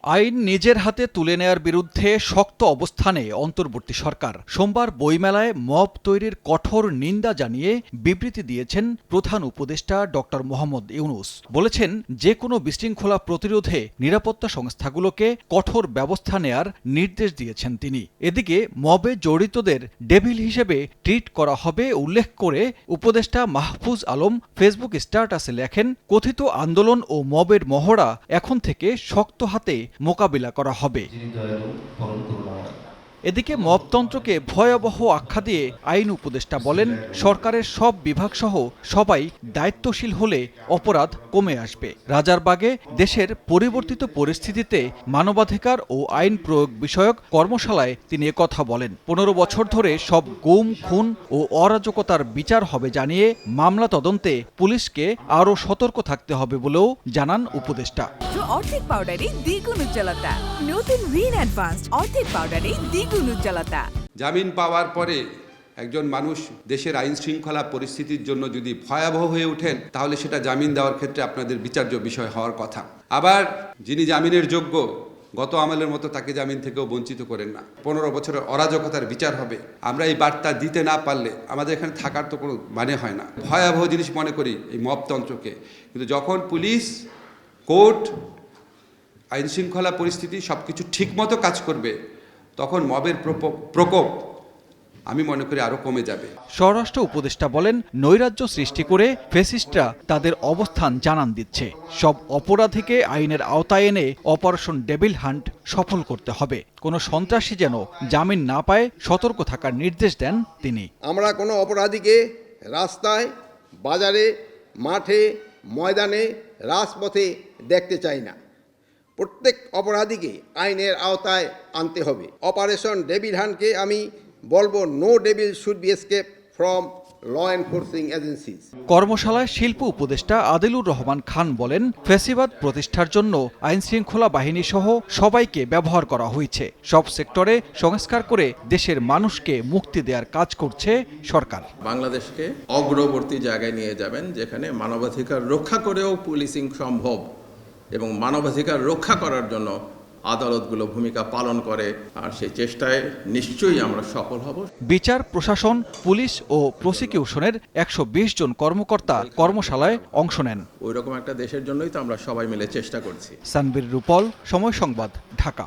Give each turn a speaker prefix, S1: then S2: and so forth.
S1: আইন নিজের হাতে তুলে নেয়ার বিরুদ্ধে শক্ত অবস্থানে অন্তর্বর্তী সরকার। সোমবার বইমেলায় মব তৈরির কঠোর নিন্দা জানিয়ে বিবৃতি দিয়েছেন প্রধান উপদেষ্টা ডক্টর মোহাম্মদ ইউনূস। বলেছেন, যে কোনো বিশৃঙ্খলা প্রতিরোধে নিরাপত্তা সংস্থাগুলোকে কঠোর ব্যবস্থা নেয়ার নির্দেশ দিয়েছেন তিনি। এদিকে মবে জড়িতদের ডেভিল হিসেবে ট্রিট করা হবে উল্লেখ করে উপদেষ্টা মাহফুজ আলম ফেসবুক স্ট্যাটাসে লেখেন, কথিত আন্দোলন ও মবের মহড়া এখন থেকে শক্ত হাতে মোকাবিলা করা হবে। এদিকে মবতন্ত্রকে ভয়াবহ আখ্যা দিয়ে আইন উপদেষ্টা বলেন, সরকারের সব বিভাগসহ সবাই দায়িত্বশীল হলে অপরাধ কমে আসবে। রাজারবাগে দেশের পরিবর্তিত পরিস্থিতিতে মানবাধিকার ও আইন প্রয়োগ বিষয়ক কর্মশালায় তিনি একথা বলেন। ১৫ বছর ধরে সব গুম, খুন ও অরাজকতার বিচার হবে জানিয়ে মামলা তদন্তে পুলিশকে আরও সতর্ক থাকতে হবে বলেও জানান উপদেষ্টা।
S2: অর্ধেক পাউডারে দ্বিগুণ উজ্জ্বলতা, নতুন রিন অ্যাডভান্সড অর্ধেক পাউডারে দ্বিগুণ উজ্জ্বলতা।
S3: জামিন পাওয়ার পরে একজন মানুষ দেশের আইন শৃঙ্খলা পরিস্থিতির জন্য যদি ভয়াবহ হয়ে ওঠেন, তাহলে সেটা জামিন দেওয়ার ক্ষেত্রে আপনাদের বিচার্য বিষয় হওয়ার কথা। আবার যিনি জামিনের যোগ্য, গত আমলের মতো তাকে জামিন থেকেও বঞ্চিত করেন না। 15 বছরের অরাজকতার বিচার হবে। আমরা এই বার্তা দিতে না পারলে আমাদের এখানে থাকার তো কোনো মানে হয় না। ভয়াবহ জিনিস মনে করি এই মবতন্ত্রকে, কিন্তু যখন পুলিশ, কোর্ট, আইন শৃঙ্খলা পরিস্থিতি সবকিছু ঠিকমতো কাজ করবে, তখন মবের প্রকোপ আমি মনে করি আরো কমে যাবে।
S1: স্বরাষ্ট্র উপদেষ্টা বলেন, নৈরাজ্য সৃষ্টি করে ফ্যাসিস্টরা তাদের অবস্থান জানান দিচ্ছে। সব অপরাধীকে আইনের আওতায় এনে অপারেশন ডেভিল হান্ট সফল করতে হবে। কোনো সন্ত্রাসী যেন জামিন না পায় সতর্ক থাকার নির্দেশ দেন তিনি।
S4: আমরা কোনো অপরাধীকে রাস্তায়, বাজারে, মাঠে, ময়দানে, রাজপথে দেখতে চাই না। প্রত্যেক অপরাধীকে আইনের আওতায় আনতে হবে। অপারেশন ডেভিল হান্টকে আমি বলবো, no devil should be escape from law enforcing agencies.
S1: কর্মশালায় শিল্প উপদেষ্টা আদিলুর রহমান খান বলেন, ফ্যাসিবাদ প্রতিষ্ঠার জন্য আইন শৃঙ্খলা বাহিনী সহ সবাইকে ব্যবহার করা হয়েছে। সব সেক্টরে সংস্কার করে দেশের মানুষকে মুক্তি দেওয়ার কাজ করছে সরকার।
S5: বাংলাদেশকে অগ্রবর্তী জায়গায় নিয়ে যাবেন, যেখানে মানবাধিকার রক্ষা করেও পুলিশিং সম্ভব এবং মানবাধিকার রক্ষা করার জন্য আদালতগুলো ভূমিকা পালন করে। আর সেই চেষ্টায় নিশ্চয়ই আমরা সফল হব।
S1: বিচার, প্রশাসন, পুলিশ ও প্রসিকিউশনের ১২০ জন কর্মকর্তা কর্মশালায় অংশ নেন।
S5: ওই রকম একটা দেশের জন্যই তো আমরা সবাই মিলে চেষ্টা করছি।
S1: সানবীর রূপল, সময় সংবাদ, ঢাকা।